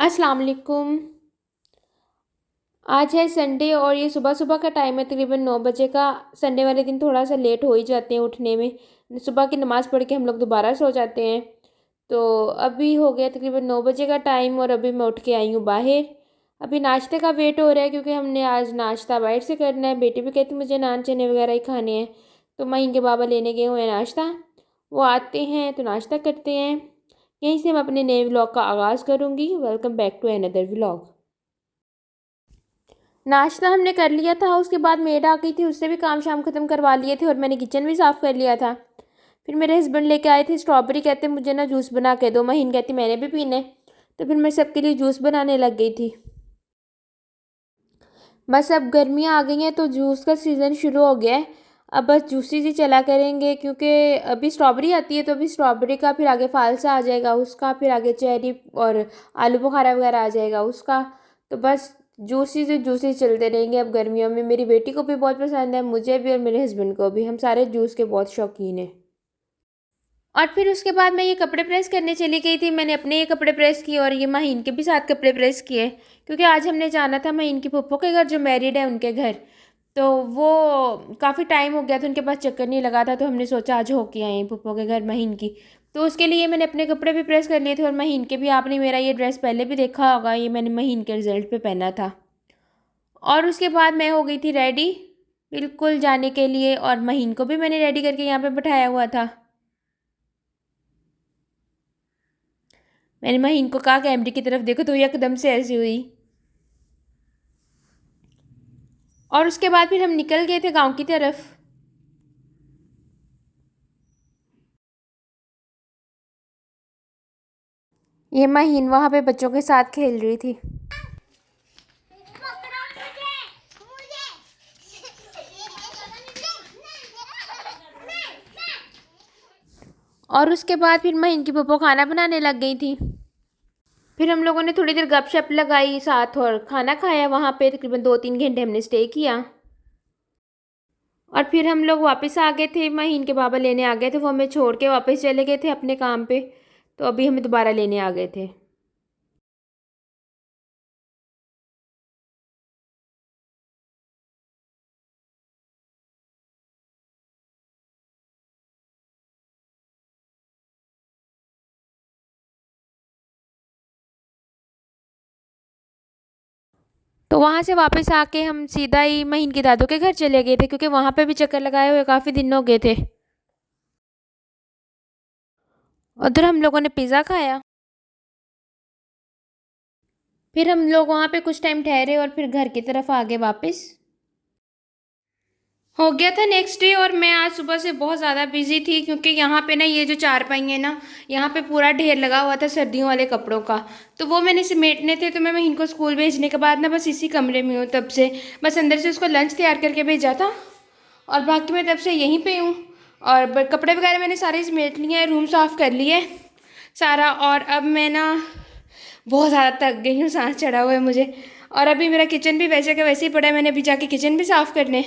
अस्सलाम वालेकुम। आज है संडे और ये सुबह सुबह का टाइम है, तकरीबन 9 बजे का। संडे वाले दिन थोड़ा सा लेट हो ही जाते हैं उठने में। सुबह की नमाज़ पढ़ के हम लोग दोबारा सो जाते हैं। तो अभी हो गया तकरीबन 9 बजे का टाइम और अभी मैं उठ के आई हूँ बाहर। अभी नाश्ते का वेट हो रहा है क्योंकि हमने आज नाश्ता बाहर से करना है। बेटी भी कहती मुझे नान चने वगैरह ही खाने हैं, तो मैं इनके बाबा लेने गए हुए हैं नाश्ता। वो आते हैं तो नाश्ता करते हैं। यहीं से मैं अपने नए व्लॉग का आगाज़ करूँगी। Welcome back to another vlog. नाश्ता हमने कर लिया था, उसके बाद मेड आ गई थी, उससे भी काम शाम ख़त्म करवा लिए थे और मैंने किचन भी साफ़ कर लिया था। फिर मेरे हस्बैंड लेके आए थे स्ट्रॉबेरी, कहते मुझे ना जूस बना के दो। महीन कहती मैंने भी पीने। तो फिर मैं सबके लिए जूस बनाने लग गई थी। बस अब गर्मियाँ आ गई हैं तो जूस का सीज़न शुरू हो गया है। अब बस जूसेस ही चला करेंगे क्योंकि अभी स्ट्रॉबेरी आती है, तो अभी स्ट्रॉबेरी का फिर आगे फालसा आ जाएगा उसका, फिर आगे चेरी और आलू बुखारा वगैरह आ जाएगा उसका। तो बस जूसेस चलते रहेंगे अब गर्मियों में। मेरी बेटी को भी बहुत पसंद है, मुझे भी और मेरे हस्बैंड को भी। हम सारे जूस के बहुत शौकीन हैं। और फिर उसके बाद मैं ये कपड़े प्रेस करने चली गई थी। मैंने अपने ये कपड़े प्रेस किए और ये माहीन के भी साथ कपड़े प्रेस किए, क्योंकि आज हमने जाना था माहीन की फूफो के घर, जो मैरिड है उनके घर। तो वो काफ़ी टाइम हो गया था, उनके पास चक्कर नहीं लगा था, तो हमने सोचा आज होके आए फूफो के घर माहीन की। तो उसके लिए मैंने अपने कपड़े भी प्रेस कर लिए थे और माहीन के भी। आपने मेरा ये ड्रेस पहले भी देखा होगा, ये मैंने माहीन के रिजल्ट पे पहना था। और उसके बाद मैं हो गई थी रेडी बिल्कुल जाने के लिए, और माहीन को भी मैंने रेडी करके यहाँ पे बैठाया हुआ था। मैंने महीन को कहा कैमरे की तरफ देखो, तो एकदम से ऐसी हुई। और उसके बाद फिर हम निकल गए थे गांव की तरफ। ये महीन वहाँ पे बच्चों के साथ खेल रही थी। और उसके बाद फिर महीन की पप्पो खाना बनाने लग गई थी। फिर हम लोगों ने थोड़ी देर गपशप लगाई साथ और खाना खाया। वहाँ पे तकरीबन 2-3 घंटे हमने स्टे किया। और फिर हम लोग वापस आ गए थे। महीन के बाबा लेने आ गए थे, वो हमें छोड़ के वापस चले गए थे अपने काम पे। तो अभी हमें दोबारा लेने आ गए थे। तो वहाँ से वापस आके हम सीधा ही महीन के दादू के घर चले गए थे, क्योंकि वहाँ पे भी चक्कर लगाए हुए काफ़ी दिन हो गए थे। उधर हम लोगों ने पिज़्ज़ा खाया। फिर हम लोग वहाँ पे कुछ टाइम ठहरे और फिर घर की तरफ आ गए वापस। हो गया था नेक्स्ट डे और मैं आज सुबह से बहुत ज़्यादा बिजी थी, क्योंकि यहाँ पे ना ये जो चारपाई है ना, यहाँ पे पूरा ढेर लगा हुआ था सर्दियों वाले कपड़ों का। तो वो मैंने समेटने थे। तो मैं इनको स्कूल भेजने के बाद ना बस इसी कमरे में हूँ तब से। बस अंदर से उसको लंच तैयार करके भेजा था और बाकी मैं तब से यहीं पे हूँ। और कपड़े वगैरह मैंने सारे समेट लिए हैं, रूम साफ़ कर लिए सारा। और अब मैं ना बहुत ज़्यादा थक गई हूँ, सांस चढ़ा हुआ है मुझे। और अभी मेरा किचन भी वैसे का वैसे ही पड़ा है, मैंने अभी जाके किचन भी साफ़ करने।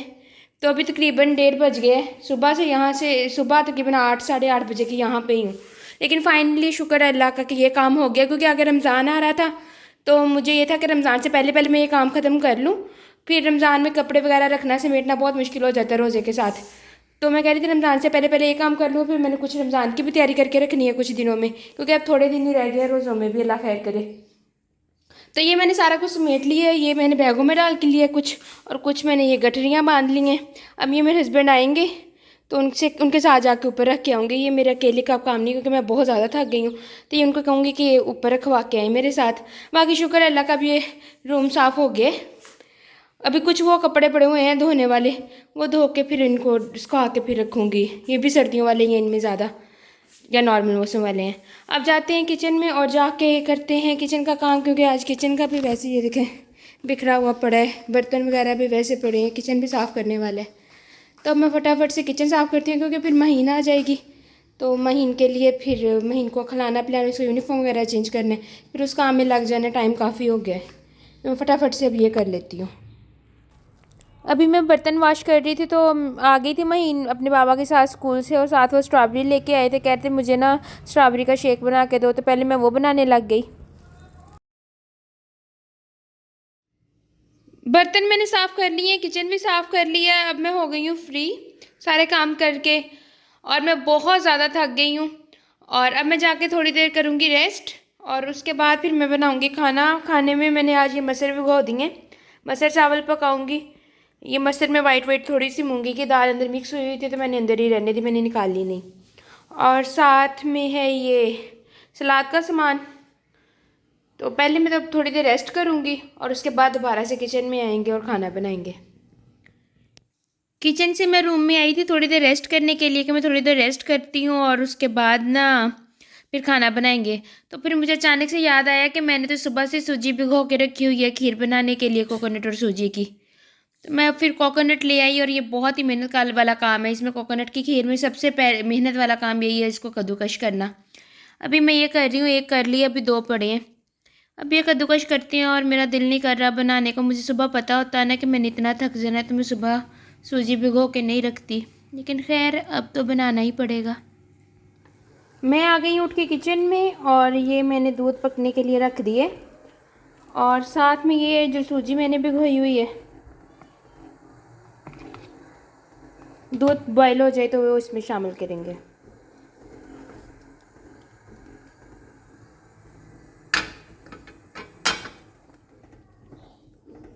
तो अभी तकरीबन 1:30 बज गए। सुबह से यहाँ से सुबह तकरीबन 8 साढ़े 8 बजे की यहाँ पे ही हूँ। लेकिन फाइनली शुक्र है अल्लाह का कि ये काम हो गया, क्योंकि अगर रमज़ान आ रहा था तो मुझे ये था कि रमज़ान से पहले पहले मैं ये काम ख़त्म कर लूँ। फिर रमज़ान में कपड़े वगैरह रखना समेटना बहुत मुश्किल हो जाता है रोज़े के साथ। तो मैं कह रही थी रमज़ान से पहले पहले ये काम कर लूँ। फिर मैंने कुछ रमज़ान की भी तैयारी करके रखनी है कुछ दिनों में, क्योंकि अब थोड़े दिन ही रह गए रोज़ों में भी, अल्लाह खैर करे। तो ये मैंने सारा कुछ समेट लिया है। ये मैंने बैगों में डाल के लिया कुछ, और कुछ मैंने ये गठरियाँ बांध ली हैं। अब ये मेरे हस्बैंड आएंगे तो उनके साथ जाके ऊपर रख के आऊँगी। ये मेरे अकेले का काम नहीं, क्योंकि मैं बहुत ज़्यादा थक गई हूँ। तो ये उनको कहूँगी कि ये ऊपर रखवा के आए मेरे साथ। बाकी शुक्र है अल्लाह का, भी ये रूम साफ़ हो गए। अभी कुछ वो कपड़े पड़े हुए हैं धोने वाले, वो धो के फिर इनको सुखा के फिर रखूँगी। ये भी सर्दियों वाले ही हैं, इनमें ज़्यादा या नॉर्मल मौसम वाले हैं। अब जाते हैं किचन में और जाके करते हैं किचन का काम, क्योंकि आज किचन का भी वैसे ये देखें बिखरा हुआ पड़ा है, बर्तन वगैरह भी वैसे पड़े हैं, किचन भी साफ़ करने वाला है। तो अब मैं फटाफट से किचन साफ़ करती हूँ, क्योंकि फिर महीना आ जाएगी। तो महीन के लिए फिर महीन को खिलाना पिलाना, उसको यूनिफॉर्म वगैरह चेंज करने, फिर उस काम में लग जाना, टाइम काफ़ी हो गया है। तो मैं फटाफट से अब ये कर लेती हूँ। अभी मैं बर्तन वॉश कर रही थी तो आ गई थी महीन अपने बाबा के साथ स्कूल से, और साथ वो स्ट्रॉबेरी लेके आए थे। कहते मुझे ना स्ट्रॉबेरी का शेक बना के दो, तो पहले मैं वो बनाने लग गई। बर्तन मैंने साफ़ कर लिए हैं, किचन भी साफ़ कर लिया है। अब मैं हो गई हूँ फ्री सारे काम करके, और मैं बहुत ज़्यादा थक गई हूँ। और अब मैं जाके थोड़ी देर करूँगी रेस्ट, और उसके बाद फिर मैं बनाऊँगी खाना। खाने में मैंने आज ये मसर भिगो दिए, मसर चावल पकाऊँगी। ये मसर में वाइट वाइट थोड़ी सी मूंगी की दाल अंदर मिक्स हुई हुई थी, तो मैंने अंदर ही रहने दी, मैंने निकाली नहीं। और साथ में है ये सलाद का सामान। तो पहले मैं तो थोड़ी देर रेस्ट करूँगी और उसके बाद दोबारा से किचन में आएंगे और खाना बनाएंगे। किचन से मैं रूम में आई थी थोड़ी देर रेस्ट करने के लिए, कि मैं थोड़ी देर रेस्ट करती हूँ और उसके बाद ना फिर खाना बनाएंगे। तो फिर मुझे अचानक से याद आया कि मैंने तो सुबह से सूजी भिगो के रखी हुई है खीर बनाने के लिए, कोकोनट और सूजी की। तो मैं फिर कोकोनट ले आई, और ये बहुत ही मेहनत वाला काम है। इसमें कोकोनट की खीर में सबसे मेहनत वाला काम यही है, इसको कद्दूकश करना। अभी मैं ये कर रही हूँ, एक कर ली, अभी दो पड़े हैं। अब ये कद्दूकश करती हैं, और मेरा दिल नहीं कर रहा बनाने को। मुझे सुबह पता होता है ना कि मैंने इतना थक जाना है, तो मैं सुबह सूजी भिगो के नहीं रखती, लेकिन खैर अब तो बनाना ही पड़ेगा। मैं आ गई उठ के किचन में, और ये मैंने दूध पकने के लिए रख दिए, और साथ में ये जो सूजी मैंने भिगोई हुई है, दूध बॉयल हो जाए तो वो इसमें शामिल करेंगे।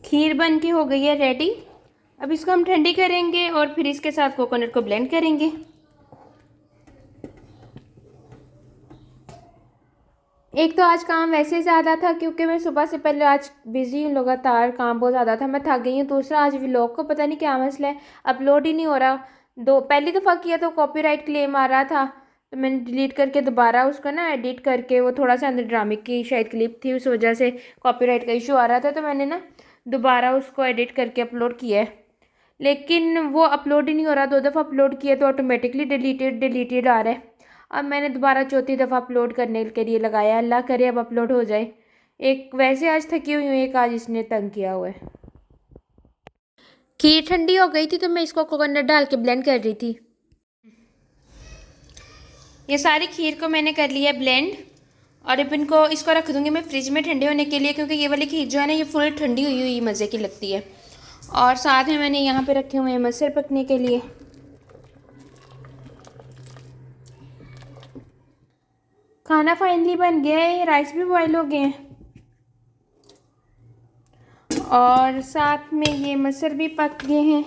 खीर बन के हो गई है रेडी। अब इसको हम ठंडी करेंगे और फिर इसके साथ कोकोनट को ब्लेंड करेंगे। एक तो आज काम वैसे ज़्यादा था, क्योंकि मैं सुबह से पहले आज बिज़ी हूँ, लगातार काम बहुत ज़्यादा था, मैं थक गई हूँ। दूसरा आज व्लॉग को पता नहीं क्या मसला है, अपलोड ही नहीं हो रहा। पहली दफ़ा किया तो कॉपीराइट क्लेम आ रहा था, तो मैंने डिलीट करके दोबारा उसको ना एडिट करके, वो थोड़ा सा अंदर ड्रामे की शायद क्लिप थी, उस वजह से कॉपीराइट का इशू आ रहा था, तो मैंने ना दोबारा उसको एडिट करके अपलोड किया है। लेकिन वो अपलोड ही नहीं हो रहा, 2 दफ़ा अपलोड किया तो ऑटोमेटिकली डिलीटेड आ रहा है। अब मैंने दोबारा चौथी दफ़ा अपलोड करने के लिए लगाया, अल्लाह करे अब अपलोड हो जाए। एक वैसे आज थकी हुई हूँ, एक आज इसने तंग किया हुआ है। खीर ठंडी हो गई थी, तो मैं इसको कोकोनट डाल के ब्लेंड कर रही थी। ये सारी खीर को मैंने कर लिया ब्लेंड, और अब इसको रख दूँगी मैं फ्रिज में ठंडे होने के लिए, क्योंकि ये वाली खीर जो है ना, ये फुल ठंडी हुई हुई मज़े की लगती है। और साथ में मैंने यहाँ पे रखे हुए हैं मसर पकने के लिए। खाना फाइनली बन गया है, राइस भी बॉयल हो गए हैं, और साथ में ये मसर भी पक गए हैं।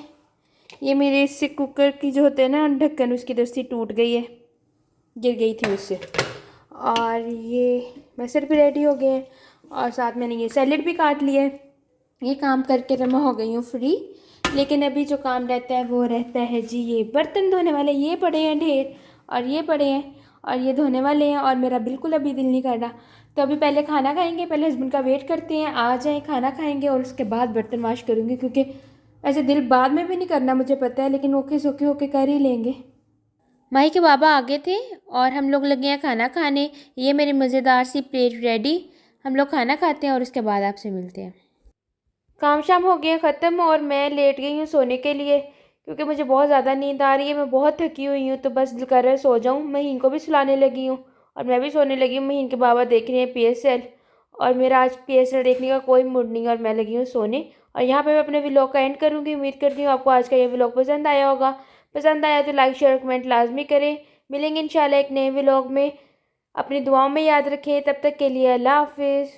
ये मेरे इससे कुकर की जो होते हैं ना ढक्कन, उसकी दस्ती टूट गई है, गिर गई थी उससे। और ये मसर भी रेडी हो गए हैं, और साथ मैंने ये सैलेड भी काट लिया है। ये काम करके तो मैं हो गई हूँ फ्री। लेकिन अभी जो काम रहता है वो रहता है जी, ये बर्तन धोने वाले, ये पड़े हैं ढेर, और ये पड़े हैं, और ये धोने वाले हैं, और मेरा बिल्कुल अभी दिल नहीं कर रहा। तो अभी पहले खाना खाएंगे, पहले हस्बैंड का वेट करते हैं, आ जाएं, खाना खाएंगे, और उसके बाद बर्तन वाश करूँगी, क्योंकि ऐसे दिल बाद में भी नहीं करना मुझे पता है, लेकिन ओके सोके होके कर ही लेंगे। माही के बाबा आगे थे, और हम लोग लगे हैं खाना खाने। ये मेरी मज़ेदार सी प्लेट रेडी, हम लोग खाना खाते हैं और उसके बाद आपसे मिलते हैं। काम शाम हो गया ख़त्म, और मैं लेट गई हूँ सोने के लिए, क्योंकि मुझे बहुत ज़्यादा नींद आ रही है, मैं बहुत थकी हुई हूँ। तो बस दिल कर रहा है सो जाऊँ। महीन को भी सुलाने लगी हूँ, और मैं भी सोने लगी हूँ। महीन के बाबा देख रहे हैं PSL, और मेरा आज PSL देखने का कोई मूड नहीं है, और मैं लगी हूँ सोने। और यहाँ पे मैं अपने व्लॉग का एंड करूँगी। उम्मीद करती हूँ आपको आज का ये व्लॉग पसंद आया होगा। पसंद आया तो लाइक शेयर कमेंट लाजमी करें। मिलेंगे इंशाल्लाह एक नए व्लॉग में। अपनी दुआओं में याद रखें। तब तक के लिए अल्लाह हाफिज़।